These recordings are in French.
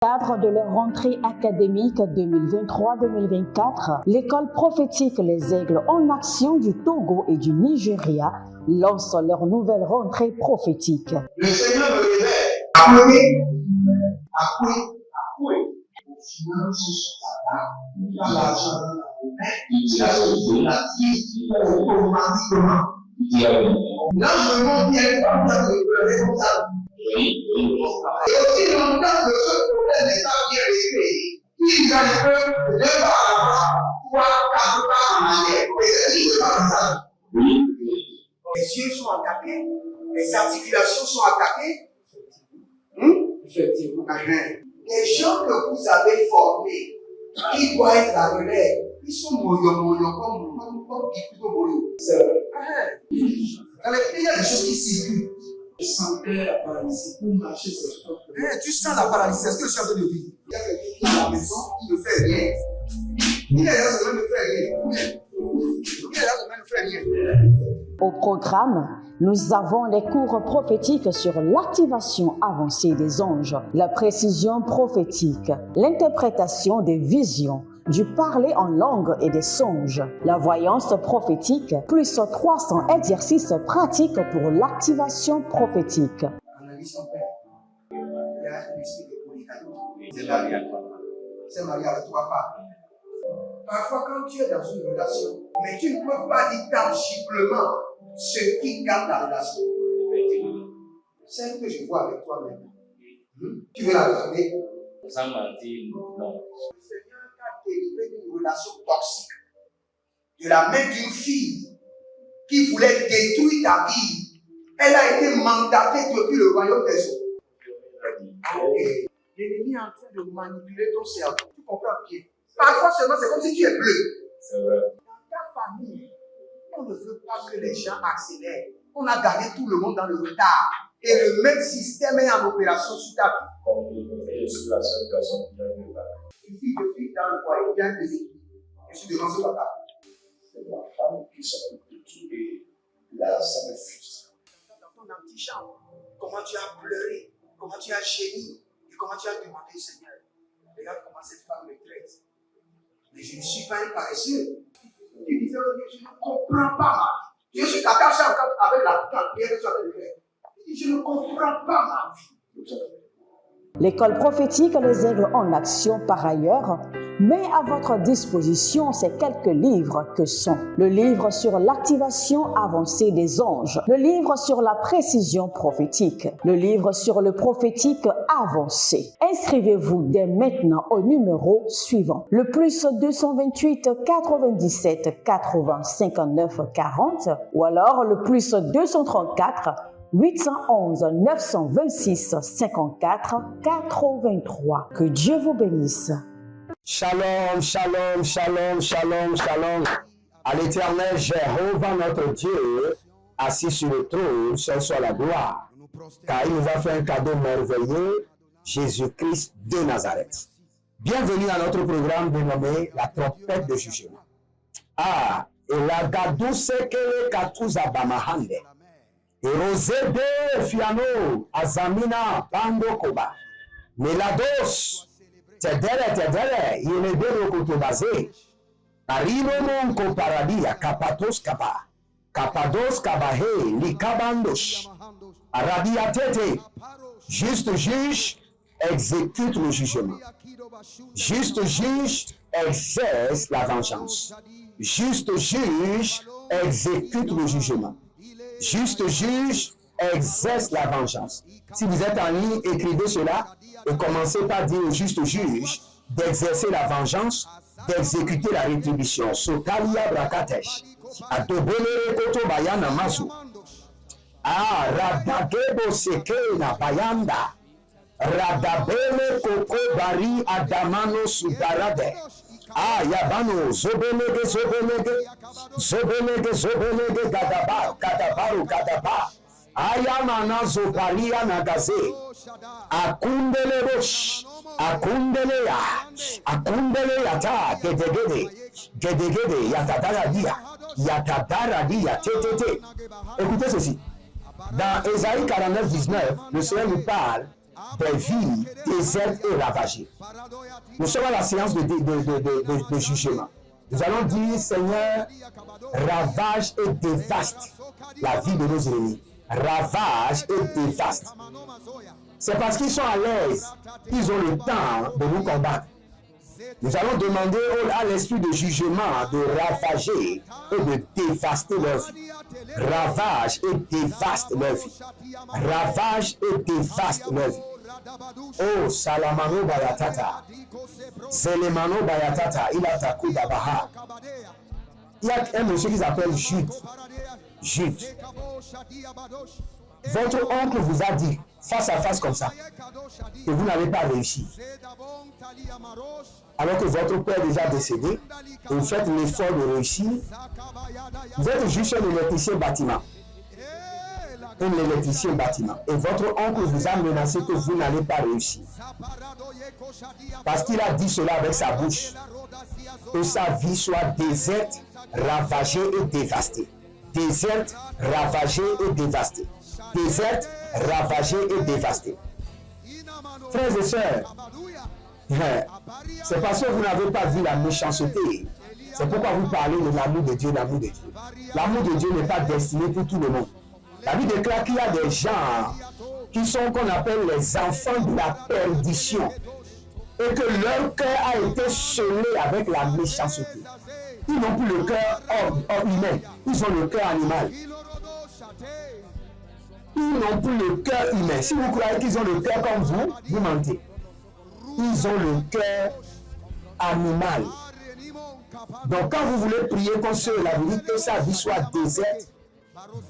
Cadre de leur rentrée académique 2023-2024, l'école prophétique Les Aigles en Action du Togo et du Nigeria lance leur nouvelle rentrée prophétique. Le Seigneur me révèle. Appelez. Finances, dans l'argent, il a sauvé la vie automatiquement. Là, je montre bien comme ça, le responsable. Et aussi longtemps que ce problème n'est pas bien réglé, il y a des peuples de deux pas à l'avant, trois, quatre pas en arrière. Et c'est ce pas ça. Les yeux sont attaqués, les articulations sont attaquées. Effectivement. Les gens que vous avez formés, qui doivent être la relève, ils sont moyo comme plutôt moyo. C'est vrai. Dans les pays, il y a des choses qui circulent. Je sentais la paralysie pour marcher sur le sport. Tu sens la paralysie, c'est ce que je suis en train de dire. Il y a quelqu'un qui est à la maison, qui ne fait rien. Il y a des gens qui ne fait rien. Au programme, nous avons les cours prophétiques sur l'activation avancée des anges, la précision prophétique, l'interprétation des visions, du parler en langue et des songes, la voyance prophétique, plus 300 exercices pratiques pour l'activation prophétique. Analyse son père. Il y a un esprit de polygame. C'est marié à trois femmes. C'est marié à trois femmes. Parfois, quand tu es dans une relation, mais tu ne peux pas dire tangiblement ce qui garde la relation. Celle que je vois avec toi maintenant. Tu veux la regarder? Sans mentir, non. Le Seigneur t'a délivré d'une relation toxique. De la main d'une fille qui voulait détruire ta vie. Elle a été mandatée depuis le royaume des eaux. L'ennemi est en train de manipuler ton cerveau. Tu comprends bien? Parfois seulement, c'est comme si tu es bleu. C'est vrai. Dans ta famille, on ne veut pas que les gens accélèrent. On a gardé tout le monde dans le retard. Et le même système est en opération sur ta vie. Je suis la seule personne qui a vu ça. Une fille de fille dans le foyer, il y a des équipes. Je suis devant ce papa. C'est ma femme qui s'occupe de tout et là, ça me frustre. Dans ton antichambre, comment tu as pleuré, comment tu as gémi et comment tu as demandé au Seigneur. Regarde comment cette femme me traite. Mais je ne suis pas un paresseux. Tu disais, je ne comprends pas ma vie. Je suis attaché encore avec la prière que tu as fait de faire. Je ne comprends pas ma vie. L'école prophétique Les Aigles en Action, par ailleurs, met à votre disposition ces quelques livres que sont le livre sur l'activation avancée des anges, le livre sur la précision prophétique, le livre sur le prophétique avancé. Inscrivez-vous dès maintenant au numéro suivant, le plus 228 97 80 59 40 ou alors le plus 234 811 926 54 83. Que Dieu vous bénisse. Shalom, shalom, shalom, shalom, shalom. À l'Éternel Jéhovah notre Dieu, assis sur le trône, seul soit la gloire. Car il nous a fait un cadeau merveilleux, Jésus-Christ de Nazareth. Bienvenue à notre programme dénommé La trompette de jugement. Ah, et la gadou sekele katuza bamahande. Erosebe fiano azamina bando koba. Melados tedere yenebero kotobaze. Arino monko paradia kapatos kaba. Kapados kabahe likabandos. Aradia tete. Juste juge exécute le jugement. Juste juge exerce la vengeance. Juste juge exécute le jugement. Juste juge exerce la vengeance. Si vous êtes en ligne, écrivez cela et commencez par dire au juste juge d'exercer la vengeance, d'exécuter la rétribution. Sotalia brakatesh. Adobele koto bayana mazu. Ah, radagebo sekena bayanda. Radabele koko bari adamano sudarade. Ah, yabano zobelege gadaba. Ayamana zopalia nagaze. Akundele bosh. Akundele yata gedegede yatadara dia tete. Écoutez ceci. Dans Ésaïe 49, 19, le Seigneur nous parle des vies désertes et ravagées. Nous sommes à la séance de jugement. Nous allons dire, Seigneur, ravage et dévaste la vie de nos ennemis. Ravage et dévaste. C'est parce qu'ils sont à l'aise, ils ont le temps de nous combattre. Nous allons demander à l'esprit de jugement de ravager et de dévaster leur vie. Ravage et dévaste leur vie. Ravage et dévaste leur vie. Oh, Salamano Bayatata. Selemano Bayatata. Il a takou d'Abaha. Il y a un monsieur qui s'appelle Jude. Jude. Votre oncle vous a dit, face à face comme ça, que vous n'avez pas réussi. Alors que votre père est déjà décédé, et vous faites l'effort de réussir. Vous êtes juste un électricien bâtiment. Un électricien bâtiment. Et votre oncle vous a menacé que vous n'allez pas réussir. Parce qu'il a dit cela avec sa bouche. Que sa vie soit déserte, ravagée et dévastée. Déserte, ravagée et dévastée. Déserte, ravagée et dévastée. Frères et sœurs, c'est parce que vous n'avez pas vu la méchanceté. C'est pourquoi vous parlez de l'amour de Dieu, l'amour de Dieu. L'amour de Dieu n'est pas destiné pour tout le monde. La Bible déclare qu'il y a des gens qui sont qu'on appelle les enfants de la perdition et que leur cœur a été scellé avec la méchanceté. Ils n'ont plus le cœur humain, ils ont le cœur animal. Ils n'ont plus le cœur humain. Si vous croyez qu'ils ont le cœur comme vous, vous mentez. Ils ont le cœur animal. Donc quand vous voulez prier contre ceux, la vie, que sa vie soit déserte,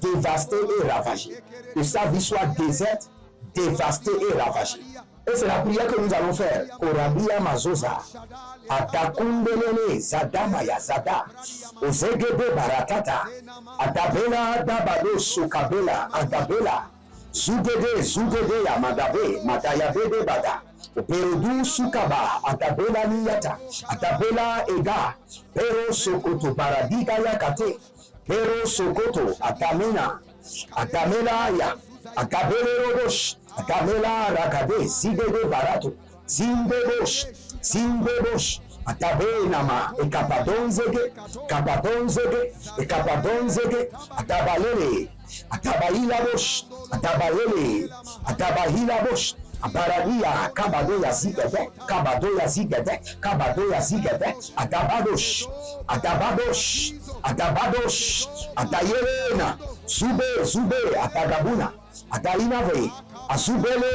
dévastée et ravagée. Que sa vie soit déserte, dévastée et ravagée. Et c'est la prière que nous allons faire. Korabia Mazosa. Atakundelele Zadamaya Zada. Ozegebe Barakata. Adabela Dabado Sukabela Adabela. Zugede Amadabe Matayabede Bada. Perodu Sukaba Adabela Niyata. Adabela Ega. Pero Sokoto Paradiga Yakate. Pero Sokoto Atamena. Atamela Ya. Akabele Robosh. Akamela Rakade, Zidede Barato, Zimbebosh, Atabenama, Ekapadonzege, Atabalele, Atabahilabosh, Atabahilabosh, Abaradia, Kabadoya Zigede, Atabadosh, Atayelena, Zube, Atagabuna, Atainave. Azubele,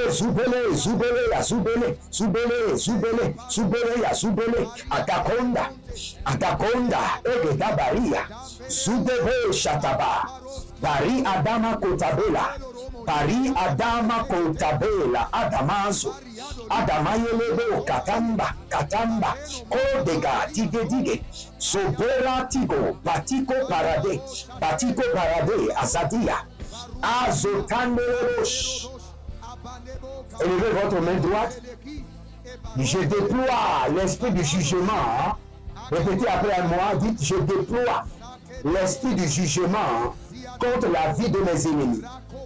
Atakonda, Egedabaria, Zubebe Shataba, Pari Adama Kotabela, Adamazo, Adamayelebo, Katamba, Kodega, Dige, Sobera Tigo, Batiko Parade, Azadia, Azotanderosh. Élevez votre main droite. Je déploie l'esprit du jugement. Répétez après moi, dites, je déploie l'esprit du jugement contre la vie de mes ennemis.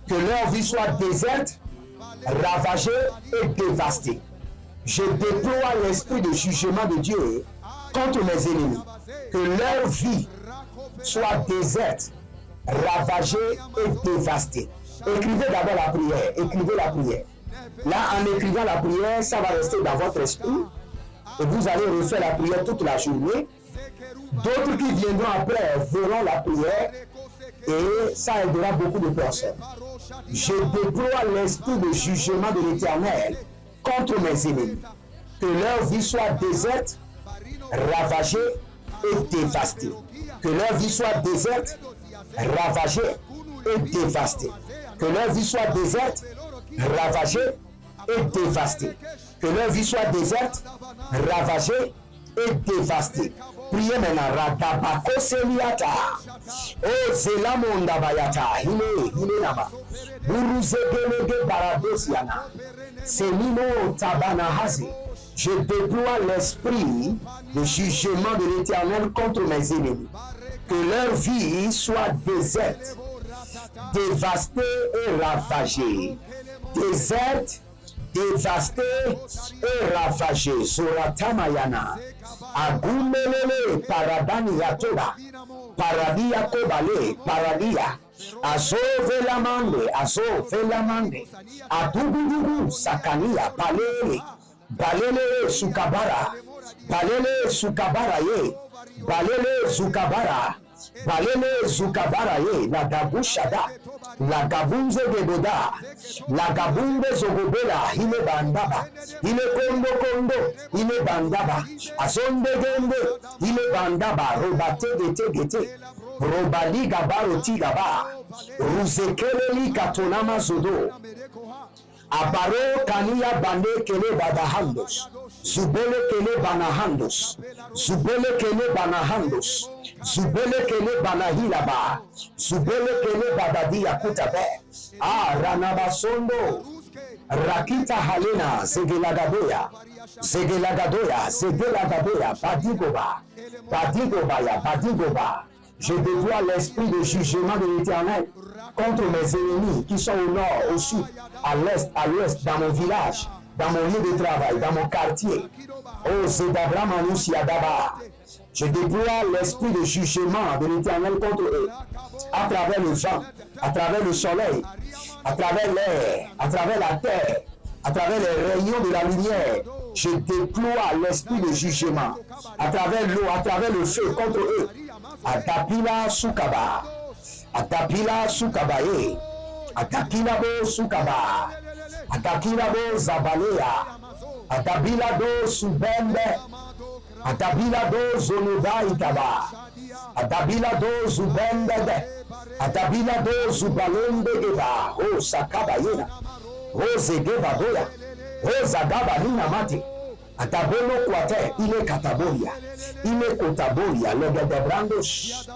Que leur vie soit déserte, ravagée et dévastée. Je déploie l'esprit de jugement de Dieu contre mes ennemis. Que leur vie soit déserte, ravagée et dévastée. Écrivez d'abord la prière. Écrivez la prière. Là, en écrivant la prière, ça va rester dans votre esprit. Et vous allez refaire la prière toute la journée. D'autres qui viendront après verront la prière. Et ça aidera beaucoup de personnes. Je déploie l'esprit de jugement de l'Éternel contre mes ennemis. Que leur vie soit déserte, ravagée et dévastée. Que leur vie soit déserte, ravagée et dévastée. Que leur vie soit déserte, ravagée et dévastée. Que leur vie soit déserte, ravagée et dévastée. Priez maintenant. Radabako Seliata. Oh Zelamonda Bayata. Hile Naba. Buruzebelege Baradosiana. Selino Tabanahazi. Je déploie l'esprit de jugement de l'Éternel contre mes ennemis. Que leur vie soit déserte, dévastée et ravagée. Déserte, dévasté et ravagé. Zoratamayana. Agumelele paradani yatoba. Paradia kobale. Paradia. Azove la mande. Adubudubu sakania. Balele. Balele sukabara. Balele sukabara ye. Balele zukabara. Balele zukabara ye. La gabushada. La gabunze geboda. La gabunde zogobela. Ile bandaba. Ile kondo. Ile bandaba. Azonde gende. Ile bandaba. Robate gete. Robali gabaro tigaba. Ruzekeleli katonama zodo. Abaro kania bande kele badahandos. Zubele kele banahandos. Zubele kele banahandos. Zubele kele banahilaba. Zubele kele badadia kutabe. Ranabasondo. Rakita halena zegelagadoya. Badigoba. Je déploie l'esprit de jugement de l'Éternel contre mes ennemis qui sont au nord, au sud, à l'est, à l'ouest, dans mon village, dans mon lieu de travail, dans mon quartier. Oh, Zedabramanusiadaba. Je déploie l'esprit de jugement de l'Éternel contre eux, à travers le vent, à travers le soleil, à travers l'air, à travers la terre, à travers les rayons de la lumière. Je déploie l'esprit de jugement à travers l'eau, à travers le feu contre eux. Atapila sukaba. Atapila sukabaye. Atapila bo sukaba. Atapila bo zabalea. Atapila do subende. Atapila do zonuba itaba. Atapila do zubende. Atapila do zubalende eba. O sakabayena. O zegeba doya. O zagaba nina mate. Atabono kwate ile kataboria. Ile kotaboria legedebrandos.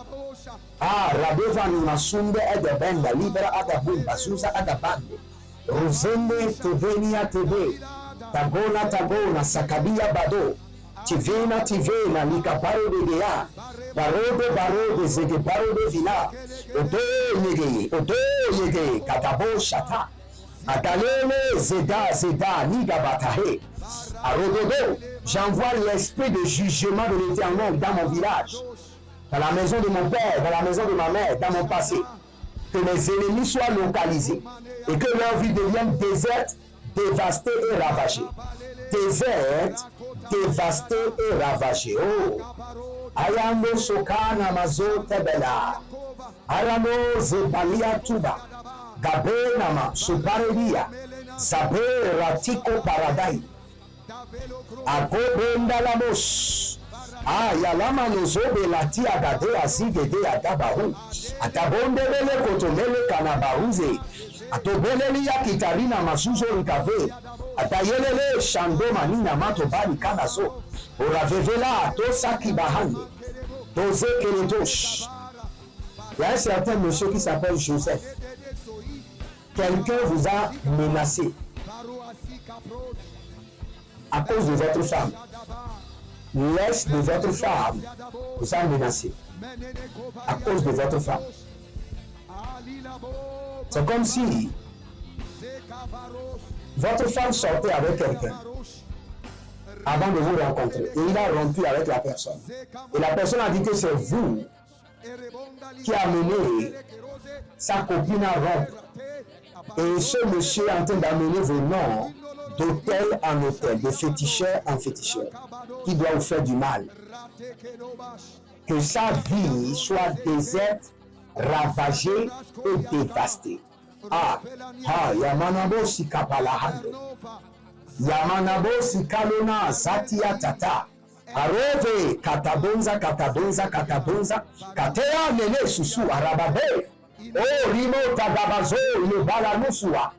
Radeva ni masunde edebenda libera adabumba suza adabande. Ruzende tevenia teve. Tagona sakabia bado. Tivena likaparo de gea. Barode zege barode vina. Odo yege katabo shata. Atalele zeda nigabatahe. Arododo, j'envoie l'esprit de jugement de l'Éternel dans mon village, dans la maison de mon père, dans la maison de ma mère, dans mon passé. Que mes ennemis soient localisés et que leur vie devienne déserte, dévastée et ravagée. Déserte, dévastée et ravagée. Oh, Ayano Sokana Mazo Tebela, Ayano Zebalia Tuba, Gabenama Suparedia, Zabe Ratiko Paradai. Akobenda lamos. Yalama nozobe lati agade azigede adabahu. Atabonde bele kotomele kanabahuze. Atobele liya kitarina masuzo rikave. Atayelele shando manina mato bali kanaso. Oravevela tosa kibahande. Toze keletosh. Il y a un certain monsieur qui s'appelle Joseph. Quelqu'un vous a menacé à cause de votre femme. L'ex de votre femme vous a menacé à cause de votre femme. C'est comme si votre femme sortait avec quelqu'un avant de vous rencontrer et il a rompu avec la personne. Et la personne a dit que c'est vous qui a mené sa copine à rompre. Et ce monsieur est en train d'amener vos noms d'hôtel en hôtel, de féticheur en féticheur, qui doit vous faire du mal. Que sa vie soit déserte, ravagée et dévastée. Yamanabo si kapalahande. Yamanabo si kalona zatia tata. Arove katabonza. Katea nene susu arababe. Oh, rimo tagabazo le balanusua.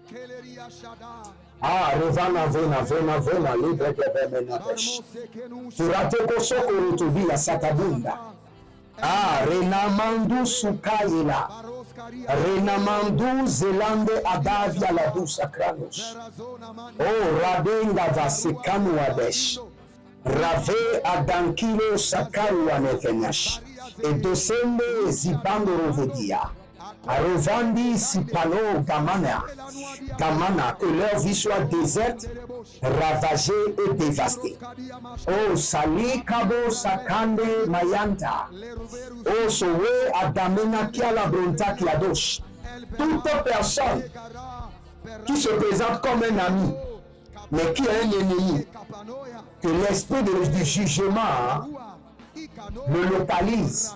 Revana, libre de bemenabesh. Turate kosoko rutubia satabunda. Renamandu sukaila. Renamandu zelande adavia la dusa kranos. Oh, rabenga vasekanu adesh. Rave adankilo sakaru anevenash. Et dosende zibando rovedia. Arevandi Sipano Gamana, que leur vie soit déserte, ravagée et dévastée. Oh, Sali Kabo Sakande Mayanta, oh, Sowe Adamena Kiala Bronta Kiadosh. Toute personne qui se présente comme un ami, mais qui est un ennemi, que l'esprit du jugement le localise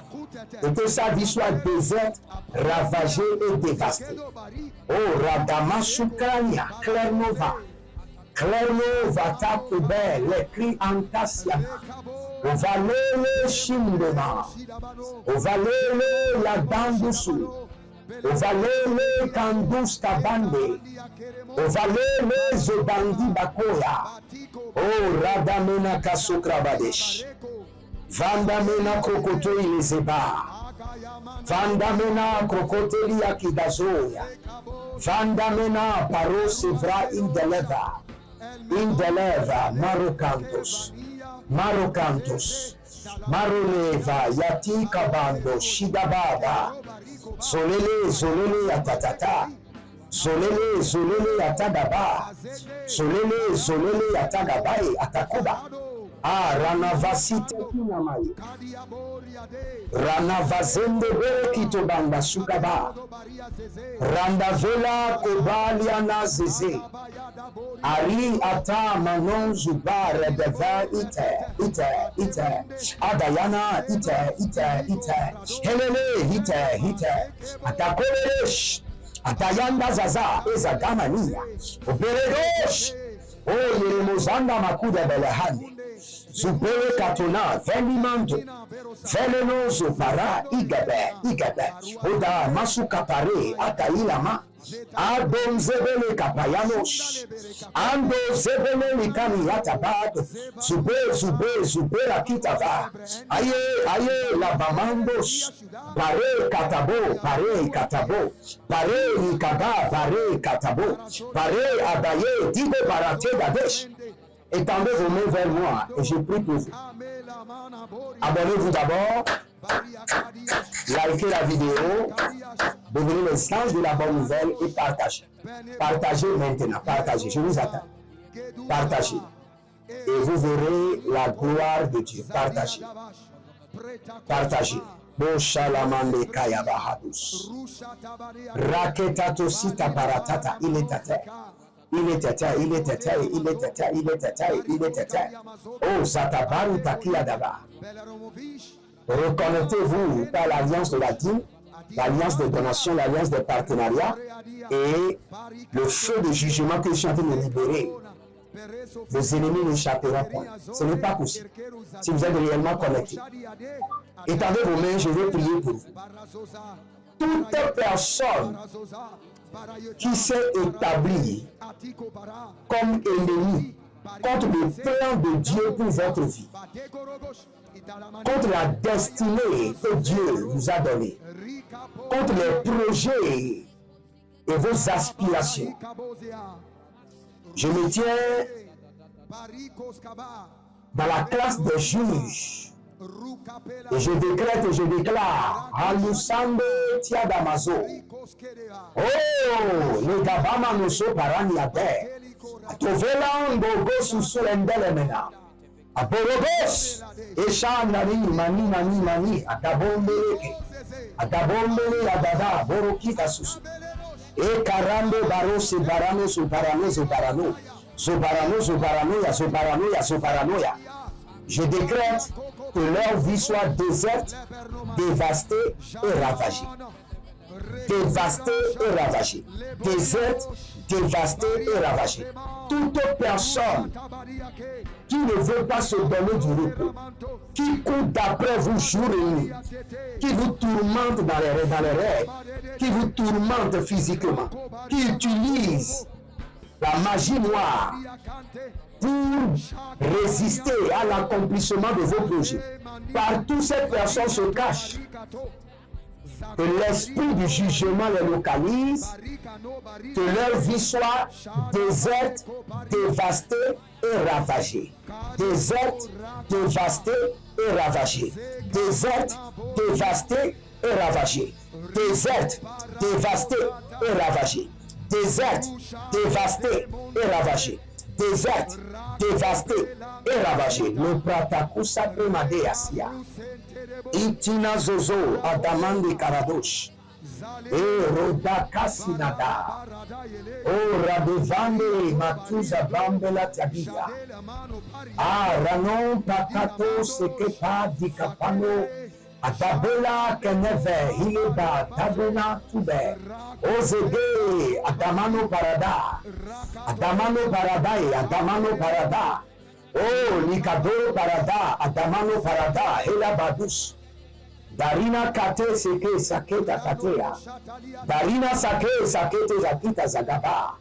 et que sa vie soit déserte, ravagée et dévastée. Oh, Radama Sukrania, Clernova Takube, les cris Antasiana, Ovalele Shindema, Ovalele la Dandusu, Ovalele Kandus Kabande, Ovalele Zobandi Bakoya, oh, Radamena Kasukrabadesh. Vandamena Krokoto Ilezeba, Vandamena Krokoteli Akidazoya, Vandamena Parosevra Indeleva, Marocantos, Maroleva, Yati Kabando, Shidababa, Zolele Atatata, Zolele Atadaba, Zolele Atagabai, Atakoba. Ah, Ranavasite Kinamai, Ranavazende Berekito Banda Sukaba, Randavela Kobaliana Zeze, Ari Ata Manon Zubar Deva Ite, Adayana Ite, Helele Ite, Atakolesh, Atayanda Zaza, Ezagamania, Oberedosh, O Yeremozanda Makuda Belehane. Zubere Katona, Venimando, Velenoso Para, Igabe, Oda Masuka Pare, Atailama, Adon Zebele Kapayanos, Ando Zebele Likani Yatabad, Zubera Kitava, Aye, Labamandos, Pare Katabo, Pare Nikaba, Pare Katabo, Pare Adaye, Dibe Barate Dadesh. Étendez vos mains vers moi et je prie pour vous. Abonnez-vous d'abord, likez la vidéo, devenez les sages de la bonne nouvelle et partagez. Partagez maintenant, partagez, je vous attends. Partagez. Et vous verrez la gloire de Dieu. Partagez. Boshalamande Kayabahadus. Raketatosi paratata, il est à terre. Il était. Oh, Zatabaru Takiadaba. Reconnectez-vous par l'alliance de la dîme, l'alliance de donation, l'alliance de partenariat et le feu de jugement que je suis en train de libérer. Vos ennemis n'échapperont point. Ce n'est pas possible. Si vous êtes réellement connectés. Étendez vos mains, je vais prier pour vous. Toute personne qui s'est établie comme ennemi contre le plan de Dieu pour votre vie, contre la destinée que Dieu vous a donnée, contre les projets et vos aspirations. Je me tiens dans la classe des juges et je décrète et je déclare Alusande Tiadamazo. Oh, le Gabama Noso Paraniabe, Atovela Ngogo Susulendelemena, Aborogos, Eshanani, Mani, Atabombele, Adada, Borokita Susu, E Karando Baro, Sobarano, Sobaranoia. Je décrète que leur vie soit déserte, dévastée et ravagée. Déserte, dévastée et ravagée. Toute personne qui ne veut pas se donner du repos, qui court d'après vous jour et nuit, qui vous tourmente dans les rêves, qui vous tourmente physiquement, qui utilise la magie noire pour résister à l'accomplissement de vos projets. Partout ces personnes se cachent. Que l'esprit du jugement les localise, que leur vie soit déserte, dévastée et ravagée. Déserte, dévastée et ravagée. Déserte, dévastée et ravagée. Déserte, dévastée et ravagée. Déserte, dévastée et ravagée. Déserte, dévastée et ravagée. Le pratakusa premade asia. Itina zozo adamande karadosh. E rodakasinada. O radevande matuza bambela tadia. Ah, ranon pakato sekepa dikapano. Adabela keneve hileba tabena tube. Ozege adamano parada. Adamano paradae, adamano parada. Oh, likado parada, adamano parada, hela badus. Darina kate seke saketa katea. Darina sake sakete zakita zagaba.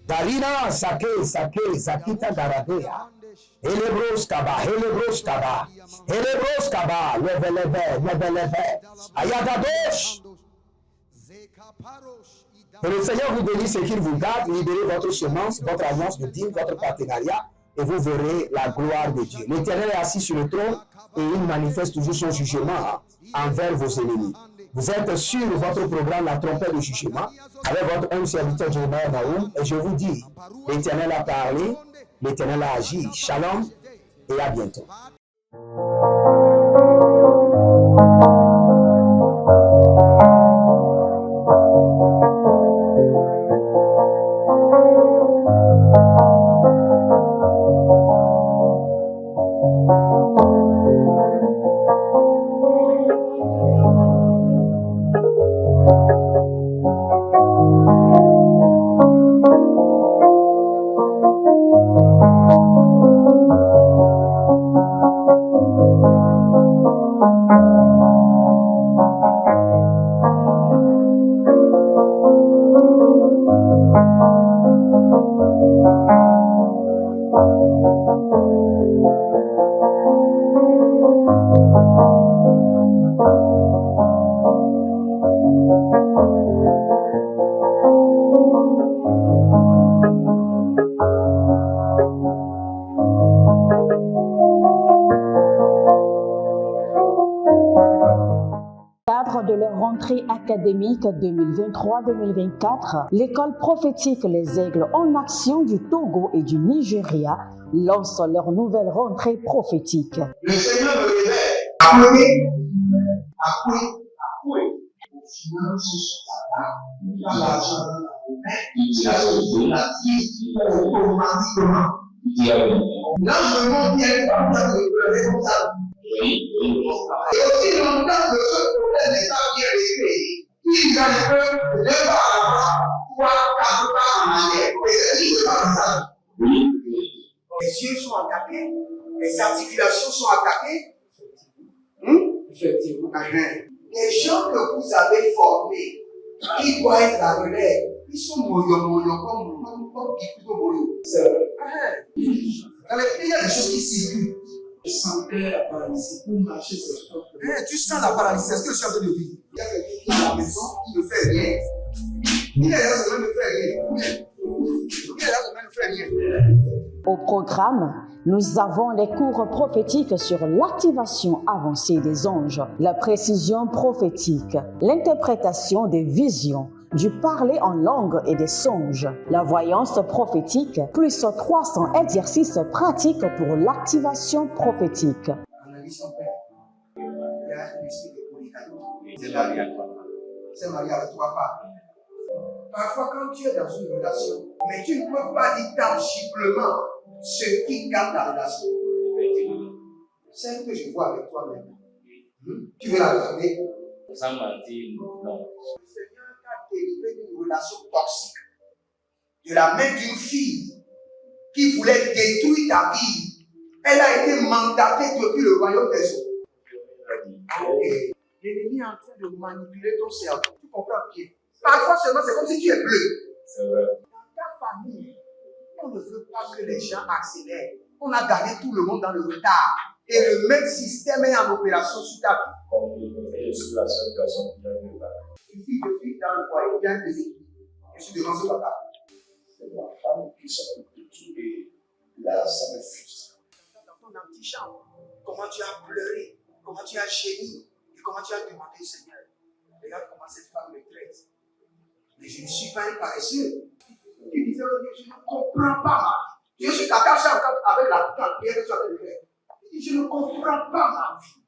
Darina sake zakita garadea. Helebros kaba, leve. Ayadadosh. Que le Seigneur vous bénisse et qu'il vous garde, libérez votre semence, votre alliance de dîme, votre partenariat, et vous verrez la gloire de Dieu. L'Éternel est assis sur le trône et il manifeste toujours son jugement envers vos ennemis. Vous êtes sur votre programme La Trompette de Jugement avec votre homme serviteur Jeremiah Naoum et je vous dis, l'Éternel a parlé, l'Éternel a agi. Shalom et à bientôt. De leur rentrée académique 2023-2024, l'école prophétique Les Aigles en Action du Togo et du Nigeria lance leur nouvelle rentrée prophétique. Le Seigneur me révèle. Appelez. Finances, l'argent, il a sauvé la vie automatiquement. Là, je me montre bien comme ça, le responsable. Et aussi longtemps que ce problème n'est pas bien réglé, il y a un peu de par là, 3, 4 pas en arrière. Et c'est ce qui se passe. Les yeux sont attaqués, les articulations sont attaquées. Effectivement. Les gens que vous avez formés, qui doivent être la relève, ils sont moyo comme plutôt moyo. C'est vrai. Dans les pays, il y a des choses qui circulent. Je sentais la paralysie pour marcher sur le corps. Tu sens la paralysie, c'est ce que je suis en train de dire. Il y a quelqu'un qui est à la maison, qui ne fait rien. Il y a des gens qui ne fait rien. Au programme, nous avons les cours prophétiques sur l'activation avancée des anges, la précision prophétique, l'interprétation des visions, du parler en langue et des songes, la voyance prophétique, plus 300 exercices pratiques pour l'activation prophétique. C'est marié à 3 femmes. Parfois, quand tu es dans une relation, mais tu ne peux pas dire tangiblement ce qui garde la relation. Celle que je vois avec toi maintenant. Tu veux la regarder? Sans mentir, non. Le Seigneur t'a délivré d'une relation toxique. De la main d'une fille qui voulait détruire ta vie. Elle a été mandatée depuis le royaume des eaux. L'ennemi est en train de manipuler ton cerveau. Tu comprends bien? Parfois seulement, c'est comme si tu es bleu. C'est vrai. Dans ta famille, on ne veut pas que les gens accélèrent. On a gardé tout le monde dans le retard. Et le même système est en opération sur ta vie. Et je suis la seule personne qui a vu ça. Une fille de fille dans le foyer, il y a un déséquilibre. Je suis devant ce papa. C'est ma femme qui s'occupe de tout et là, ça me frustre. Dans ton antichambre, comment tu as pleuré, comment tu as gémi et comment tu as demandé, Seigneur, Regarde comment cette femme me traite. Mais je ne suis pas un paresseux. Il disait, je ne comprends pas ma vie. Je suis attaché avec la prière que tu as fait de faire. Il dit, je ne comprends pas ma vie.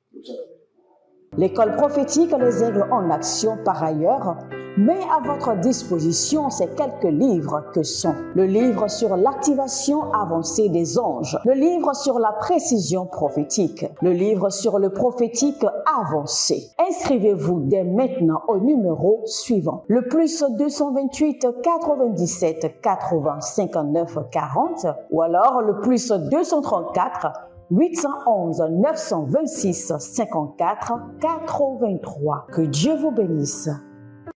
L'école prophétique Les Aigles en Action, par ailleurs, met à votre disposition ces quelques livres que sont le livre sur l'activation avancée des anges, le livre sur la précision prophétique, le livre sur le prophétique avancé. Inscrivez-vous dès maintenant au numéro suivant, le plus 228 97 80 59 40 ou alors le plus 234 811 926 54 83. Que Dieu vous bénisse.